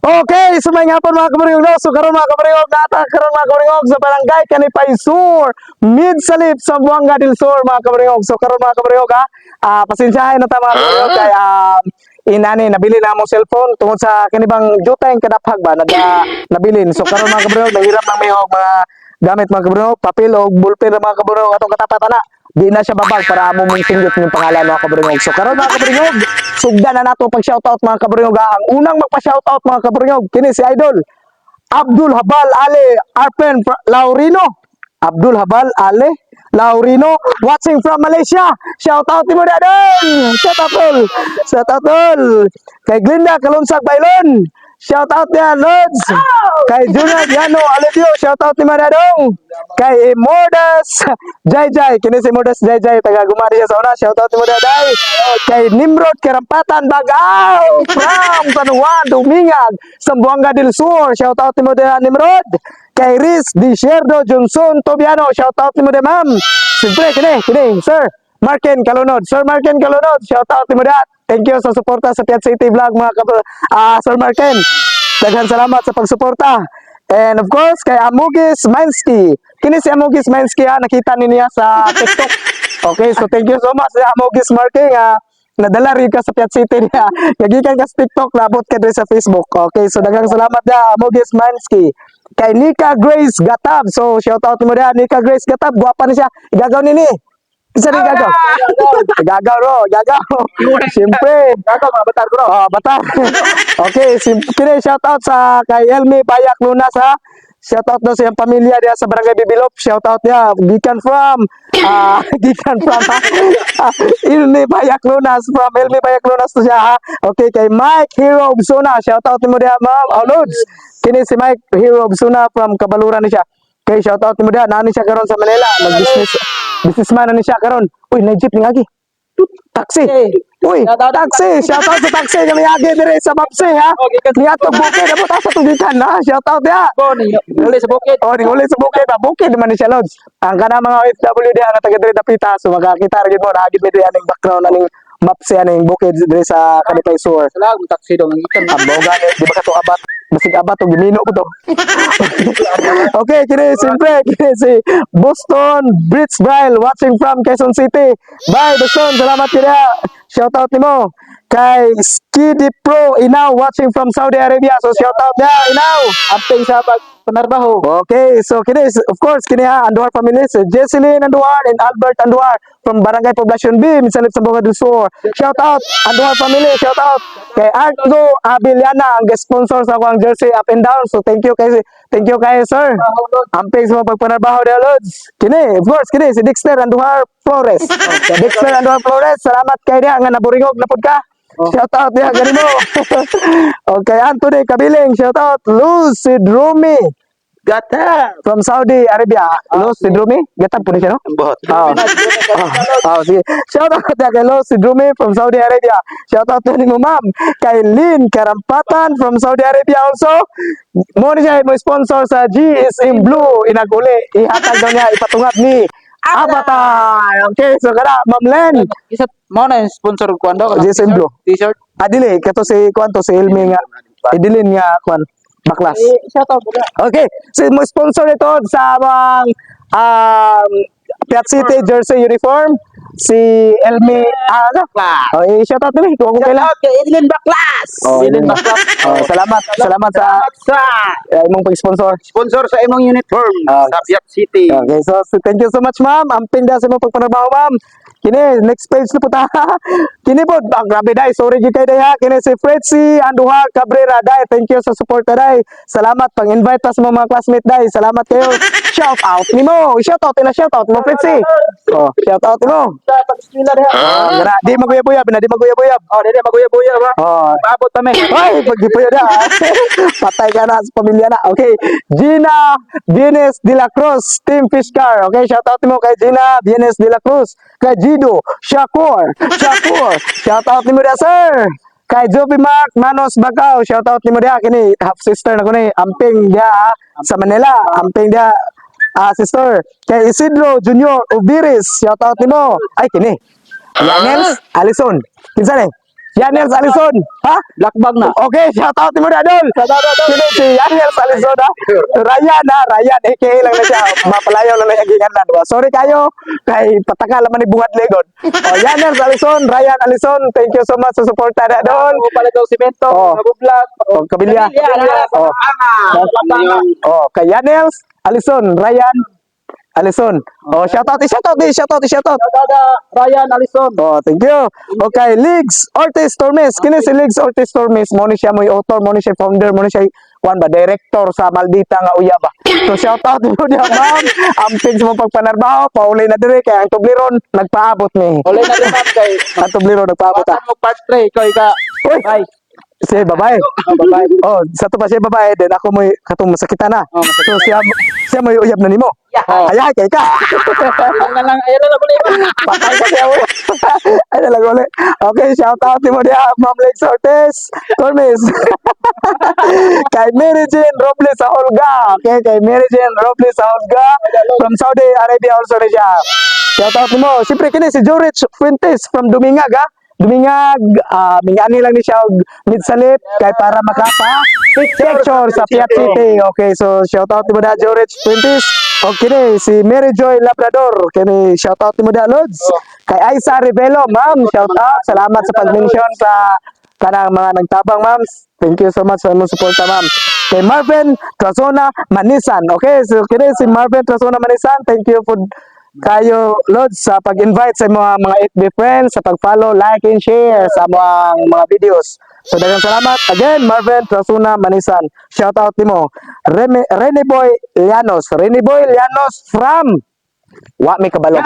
Okay, so may nga po mga kabaryog, no? So karon mga kabaryog, karon mga kabaryog sa barangay Kanipay Sur, Mid-Salip, Zamboanga del Sur mga kabaryog. So karon mga kabaryog ha, pasensyahin na ta mga kabaryog kay inani nabili na mo cellphone tungod sa kanibang jutay kadaphag ba nabilin. So karon mga kabaryog, nahirap lang may mga gamit mga kabaryog, papel o ballpen na mga kabaryog atong katapatan na. Di na siya babag para amo mong singgit yung pangalan mga kabaryog. So karon mga kabaryog, sugdan na nato pag shoutout mga kabaryog. Ang unang magpa-shoutout mga kabaryog kini si Idol Abdul Habal Ale Arpen Laurino. Abdul Habal Ale Laurino watching from Malaysia. Shoutout mo dadon. Shoutout tol. Kay Glinda Kalunsag Bailon. Shoutout niya Lods. Kay Junad Yano Aledio. Shoutout ni Madadong. Kay Mordas Jai kini si Mordas Jai taga Gumari siya sa una. Shoutout ni Modaday. Kay Nimrod Karampatan Bagao from San Juan Dumingag Zamboanga del Sur. Shoutout ni Modaday Nimrod. Kay Riz Disierdo Johnson Tobiano. Shoutout ni Modaday ma'am. Siyempre kini Sir Marken Kalunod. Sir Marken Kalunod. Shoutout ni Modaday. Thank you sa suporta sa Piat City Vlog mga Sir Marken. Daghan salamat sa pagsuporta. And of course, kay Amugis Minsky. Kini si Amugis Minsky nakita niya sa TikTok. Okay, so thank you so much sa Amugis Marking nadala rin ka sa Piat City niya. Nagikan ka sa TikTok, labot ka rin sa Facebook. Okay, so daghang salamat na Amugis Minsky. Kay Nika Grace Gatab. So shout out mo na Nika Grace Gatab. Guwapa ni siya. Igagaw nini. Isa rin gagaw. Gagaw. Siyempre. Gagaw, mga batar ko. Batar. Okay, kini shoutout sa kay Elmi Bayak Lunas ha. Shoutout na sa iyang pamilya diya sa Barangay Bibilop. Shoutout niya. Gikan from Elmi Bayak Lunas. From Elmi Bayak Lunas to siya ha. Okay, kay Mike Hero Obsuna. Shoutout mo diya ma'am. Lods. Kini si Mike Hero Obsuna from Kabaluran ni siya. Okay, shoutout mo diya. Nani siya karon sa Manila. Businessman na ni siya karon. Uy, na-jeep ni Agi. Taxi. Uy, taxi. Shoutout sa taxi. Kami Agi dire sa Mapsi ha. Ni ato bukid. Amo ta sa tugikan ha. Shoutout ya. Uli sa bukid. Uli sa bukid. Bukid naman ni siya, Lods. Ang kana mga OFW diha na taga dire dapita. So makakita rin mo na Agi dire aning background aning Mapsi aning bukid dire sa Kanipay Sur. Salamat mo taxi dong. Amboga di ba ka to abat? Basig abat o gimino ko to. Okay, kini si Boston Britsville watching from Quezon City. Bye Boston, salamat kaya. Shout out nimo kay Skidi Pro Inaw watching from Saudi Arabia. So shout out niya Inaw. Amping sa pagpanarbaho. Okay, so kini of course kini Anduar family, si Jesseline Anduar and Albert Anduar from Barangay Poblacion B, Misalip Zamboanga del Sur. Shout out Anduar family, shout out kay Ardo Abiliana ang sponsor sa akong jersey up and down. So thank you kay sir. Amping sa pagpanarbaho dia Lods. Kini of course kini si Dexter Anduar Flores. Dexter Anduar Flores, salamat kay dia nga naburingog na pud ka. Shout out dia ganimo. Okay, Anthony Kabiling, shout out Lucid Rumi Gata. from Saudi Arabia. Lucid Rumi, gatag po siya no? Bot. Sige. Shout out kay Lucid Rumi from Saudi Arabia. Shout out ni mo ma'am kay Lynn Karampatan from Saudi Arabia also. Mo ni siya mo sponsor sa G is in Blue inaguli. Ihatag daw niya ipatungat ni Avatar. Okay, so kada Ma'am Len. Isa mo na yung sponsor ko ando. GSM Blue. T-shirt. Dili kato si kwanto si Ilmi nga. Idilin nga kwan baklas. Shout out mo na. Okay, so mo sponsor ito sa mga Piat City jersey uniform si Elmi Baklas. shout out din kung Shout kailan. out kay Edlin Baklas. Edlin Baklas. Salamat sa imong pag-sponsor. Sponsor sa imong uniform sa Piat City. Okay, so thank you so much ma'am. Amping da sa imong pagpanarbaho ma'am. Kini next page na po ta. Kini po grabe dai, sorry gyud kay dai ha. Kini si Fredzy Andujar Cabrera dai. Thank you sa support dai. Salamat pang-invite ta sa mga classmate dai. Salamat kayo. Shout out nimo. Shout out mo Fredzy. Shout out mo. Dapat eskwela diha. Di maguyab-uyab, di maguyab-uyab. Dili maguya-buya ba? Paabot kami. Ay, pagdipuyo na. Patay ka na sa pamilya na. Okay. Gina Bienes de la Cruz, Team Fishcar. Okay, shout out mo kay Gina Bienes de la Cruz. Kay Gido Shakur. Shout out mo dia, sir. Kay Joby Mac Manos Bagao. Shout out mo dia. Kini half sister na ko ni. Amping dia sa Manila. Amping dia sister. Kay Isidro Junior Ubiris. Shout out mo. Ay, kini. Yanels Alison. Kinsa ni? Yaniel Alison. Ha? Black bag na. Okay, shout out mo na dol. Sino si Yaniel Alison ha? Ryan ha, Ryan aka lang na siya. Mapalayaw lang na yung gingan na. Sorry kayo kay pataka laman ni Bungat Legon. Oh, Yaniel Alison, Ryan Alison, thank you so much sa suporta na dol. Ano pala daw simento, Oh. nabublag. Oh, kabilya. Oh. Oh, kay Yaniel Alison, Ryan Alison. Oh, shout out. Ryan Alison. Oh, thank you. Okay, Ligs Ortiz Tormes. Kini si Ligs Ortiz Tormes. Mo ni siya mo author, mo ni siya founder, mo ni siya kuan ba director sa Maldita nga Uya ba. So shout out mo dia ma'am. Amping sa mong pagpanarbaho, paulay na dire kay ang tubliron nagpaabot ni. Ulay na din ma'am kay. Ang tubliron nagpaabot ah. Bawasan mo part 3 ikaw ika. Uy, Bye. si babae. Bye. Oh, sa to pa siya babae din ako mo katong masakitan na. Oh, masakitan. So siya mo uyab na nimo. Yeah. Ay kay ka. Ayun na lang, ayun na lang ulit. Patay ka siya ulit. Ay, talaga ulit. Okay, shout out mo dia, Ma'am Lex Ortiz, Tormes. Kay Mary Jane Robles sa Olga. Okay, kay Mary Jane Robles sa Olga. From Saudi Arabia also na siya. Shout out mo. Siyempre, kini si Jorich Fuentes from Dumingag, ha? Dumingag, mingani lang ni siya og midsalip kay para makapa picture sa Piat City. Okay, so shout out mo na Jorich Fuentes. Okay ni si Mary Joy Labrador. Kini shout out mo na Lods. Kay Aisa Rivelo, ma'am, shout out. Salamat sa pag-mention sa kanang mga nagtabang, ma'am. Thank you so much sa inyong suporta, ma'am. Kay Marvin Trasona Manisan. Okay, so kini si Marvin Trasona Manisan. Thank you for kayo Lods sa pag-invite sa mga FB friends, sa pag-follow, like and share sa mga videos. So daghang salamat again Marvin Trasuna Manisan. Shout out nimo. Rene Boy Llanos from wa may kabalo.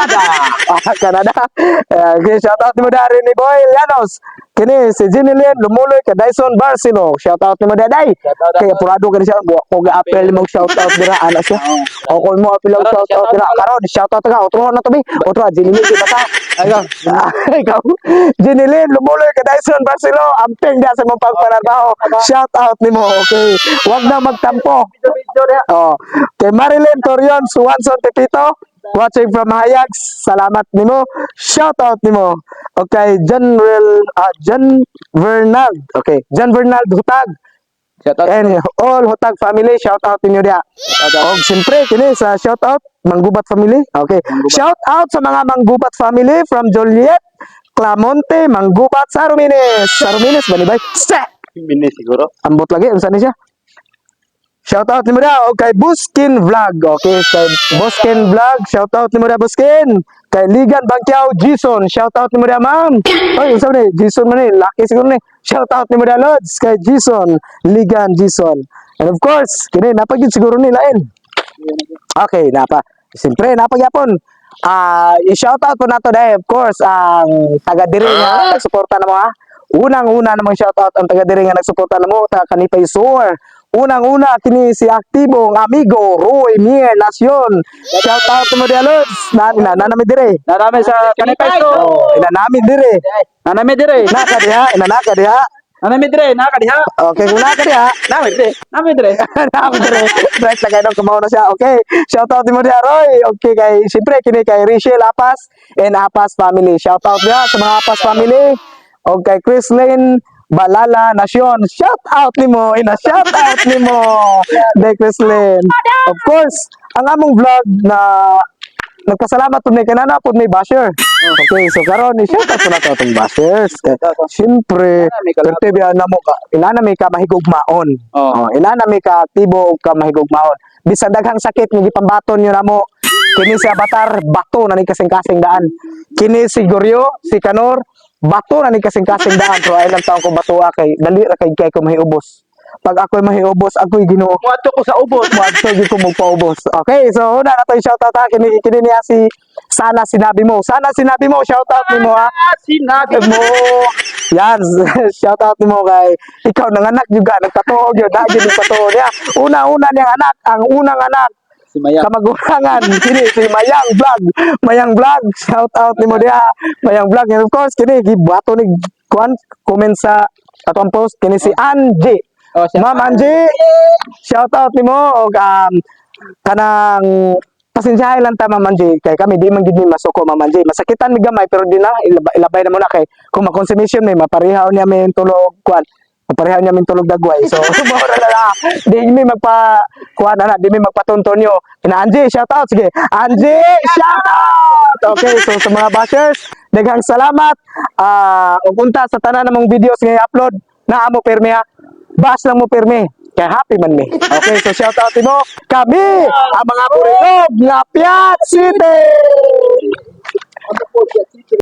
Canada. Okay, shout out nimo da Rene Boy Llanos. Kini si Jinilin Lumuloy ka Dyson Barcelo. Shout out nimo daday. Kaya purado ka siya ko ga-apel mo shout out dira ana siya. O kung mo apel shout out dira karon shout out ka otro na to bi. Otro Jinilin di bata. Ayun. Ikaw. Jinilin Lumuloy ka Dyson Barcelo. Amping da sa mong pagpanarbaho. Shout out nimo. Okay. Wag na magtampo. Oh. Kay Marilyn Torion Suwanson Tepito. Watching from Hayax, salamat nimo. Shout out nimo. Okay, John Bernard. Okay, John Bernard Hutag. Shout out. And all Hutag family, shout out ninyo dia. Og siyempre kini sa shout out Manggubat family. Okay. Shout out sa mga Manggubat family from Joliet, Clamonte, Manggubat, Sarumines. Sarumines ba ni bay? Mini siguro. Ambot lagi unsa ni siya? Shout out ni mo da kay Buskin Vlog. Okay, kay Buskin Vlog, shout out ni mo da Buskin. Kay Ligan Bangkiao Jason, shout out ni mo da ma'am. Oy, unsa ni? Jason man ni, laki siguro ni. Shout out ni mo da Lods kay Jason, Ligan Jason. And of course, kini napagid siguro ni lain. Okay, napa. Siyempre, napagyapon. I-shout out po nato dahil of course ang taga diri nga nagsuporta namo ha. Unang-una namang shout out ang taga diri nga nagsuporta namo ta kanipay Sur. Unang-una kini si aktibong amigo Roy Mier Nacion. Shout out mo dia Lods. Nanami dire. Nanami sa kanipay so. Oh, inanami dire. Nanami dire. Naka diha. Nanami dire, nakadiha. Okay, kung naka diha. Nami dire. Nami dire. Nami dire. Right na kayo kumaw na siya. Okay. Shout out mo dia Roy. Okay kay siyempre kini kay Rachel Apas and Apas family. Shout out dia sa mga Apas family. Okay, Chris Lane Balala Nasyon. Shout out nimo. Shout out nimo. De Chris Lane. Of course, ang among vlog na nagpasalamat po ni kanana po may basher. Okay, so karon ni shout out po na to itong bashers. Siyempre, pertibya na mo ka, inanami ka mahigugmaon. Inanami ka aktibo ka mahigugmaon. Bisan daghang sakit nga gipambaton yun na mo. Kini si Avatar, bato na ni kasing-kasing daan. Kini si Goryo, si Kanor, bato na ni kasing-kasing daan. Pero ay lang taon ko bato kay dali ra kay ko mahiubos. Pag ako'y mahiubos, ako'y Ginoo. Muadto ko sa ubos. Muadto gyud ko magpaubos. Okay, so una na to shout out ha kini niya si Sana Sinabi Mo. Sana Sinabi Mo, shout out nimo ha. Sinabi Mo. Yan, shout out nimo kay ikaw nanganak juga nagkatuog yun. Dahil yung katuog niya. Una-una niyang anak, ang unang anak. Si Mayang. Kamagurangan, kini si Mayang Vlog. Mayang Vlog, shout out nimo dia. Mayang Vlog, and of course kini gibato ni comment sa atong post kini si Angie. Ma'am Angie, shout out nimo og kanang pasensyahan lang ta Mamanji kay kami di man gid mi masuko Mamanji. Masakitan mi gamay pero di na ilabay na muna kay kung makonsumisyon mi maparihaw niya mi tulog kwan. Maparihaw niya mi tulog dagway. So mura na lang. Di mi magpa kuan ana, di mi magpatunton yo. Ina Angie, shout out sige. Angie, shout out. Okay, so sa mga bashers, daghang salamat. Ug unta sa tanan namong videos nga i-upload na amo permi ha. Bas lang mo permi. Kaya happy man mi. Okay, so shout out mo. Kami ang mga Burinog nga Piat City.